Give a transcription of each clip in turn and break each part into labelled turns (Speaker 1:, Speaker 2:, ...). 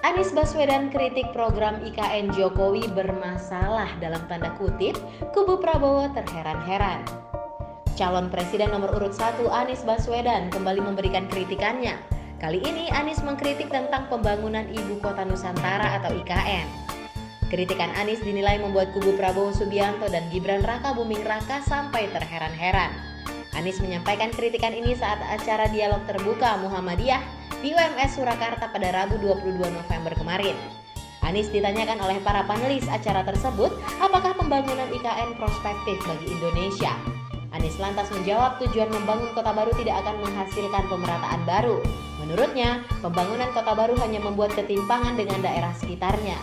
Speaker 1: Anies Baswedan kritik program IKN Jokowi bermasalah dalam tanda kutip, kubu Prabowo terheran-heran. Calon Presiden nomor urut 1 Anies Baswedan kembali memberikan kritikannya. Kali ini Anies mengkritik tentang pembangunan Ibu Kota Nusantara atau IKN. Kritikan Anies dinilai membuat kubu Prabowo Subianto dan Gibran Raka Buming Raka sampai terheran-heran. Anies menyampaikan kritikan ini saat acara dialog terbuka Muhammadiyah di UMS Surakarta pada Rabu 22 November kemarin. Anies ditanyakan oleh para panelis acara tersebut, apakah pembangunan IKN prospektif bagi Indonesia? Anies lantas menjawab tujuan membangun kota baru tidak akan menghasilkan pemerataan baru. Menurutnya, pembangunan kota baru hanya membuat ketimpangan dengan daerah sekitarnya.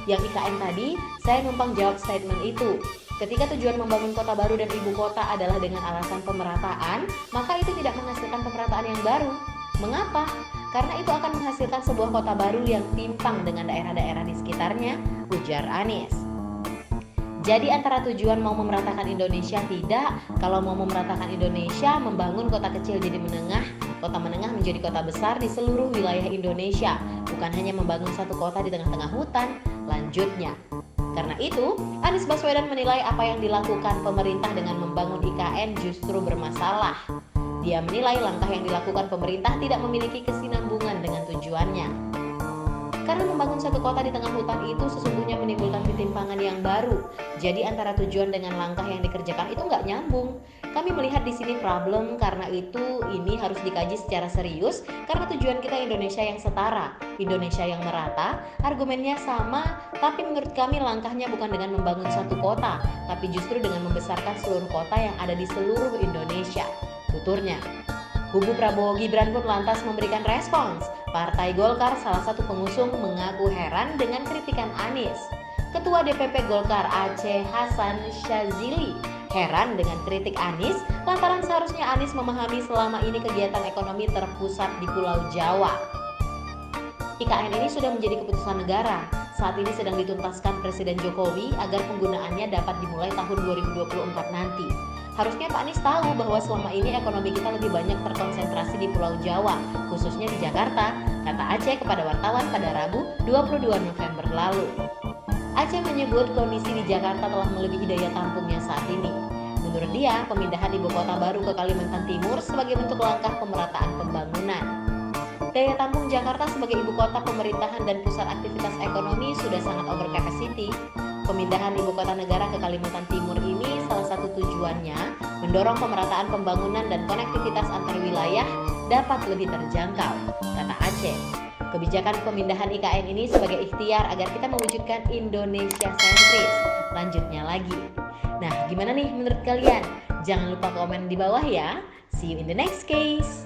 Speaker 1: Yang IKN tadi, saya numpang jawab statement itu. Ketika tujuan membangun kota baru dan ibu kota adalah dengan alasan pemerataan, maka itu tidak menghasilkan pemerataan yang baru. Mengapa? Karena itu akan menghasilkan sebuah kota baru yang timpang dengan daerah-daerah di sekitarnya, ujar Anies. Jadi antara tujuan mau memeratakan Indonesia tidak, kalau mau memeratakan Indonesia membangun kota kecil jadi menengah, kota menengah menjadi kota besar di seluruh wilayah Indonesia, bukan hanya membangun satu kota di tengah-tengah hutan, lanjutnya. Karena itu, Anies Baswedan menilai apa yang dilakukan pemerintah dengan membangun IKN justru bermasalah. Dia menilai langkah yang dilakukan pemerintah tidak memiliki kesinambungan dengan tujuannya. Karena membangun satu kota di tengah hutan itu sesungguhnya menimbulkan ketimpangan yang baru. Jadi antara tujuan dengan langkah yang dikerjakan itu nggak nyambung. Kami melihat di sini problem, karena itu ini harus dikaji secara serius karena tujuan kita Indonesia yang setara, Indonesia yang merata, argumennya sama, tapi menurut kami langkahnya bukan dengan membangun satu kota, tapi justru dengan membesarkan seluruh kota yang ada di seluruh Indonesia, tuturnya. Kubu Prabowo Gibran pun lantas memberikan respons. Partai Golkar, salah satu pengusung, mengaku heran dengan kritikan Anies. Ketua DPP Golkar Aceh Hasan Syazili heran dengan kritik Anies lantaran seharusnya Anies memahami selama ini kegiatan ekonomi terpusat di Pulau Jawa. IKN ini sudah menjadi keputusan negara. Saat ini sedang dituntaskan Presiden Jokowi agar penggunaannya dapat dimulai tahun 2024 nanti. Harusnya Pak Anies tahu bahwa selama ini ekonomi kita lebih banyak terkonsentrasi di Pulau Jawa, khususnya di Jakarta, kata Aceh kepada wartawan pada Rabu 22 November lalu. Aceh menyebut kondisi di Jakarta telah melebihi daya tampungnya saat ini. Menurut dia, pemindahan ibu kota baru ke Kalimantan Timur sebagai bentuk langkah pemerataan pembangunan. Daya tampung Jakarta sebagai ibu kota pemerintahan dan pusat aktivitas ekonomi sudah sangat over capacity. Pemindahan ibu kota negara ke Kalimantan Timur ini salah satu tujuannya mendorong pemerataan pembangunan dan konektivitas antar wilayah dapat lebih terjangkau, kata Aceh. Kebijakan pemindahan IKN ini sebagai ikhtiar agar kita mewujudkan Indonesia sentris. Lanjutnya lagi. Nah, gimana nih menurut kalian? Jangan lupa komen di bawah ya. See you in the next case.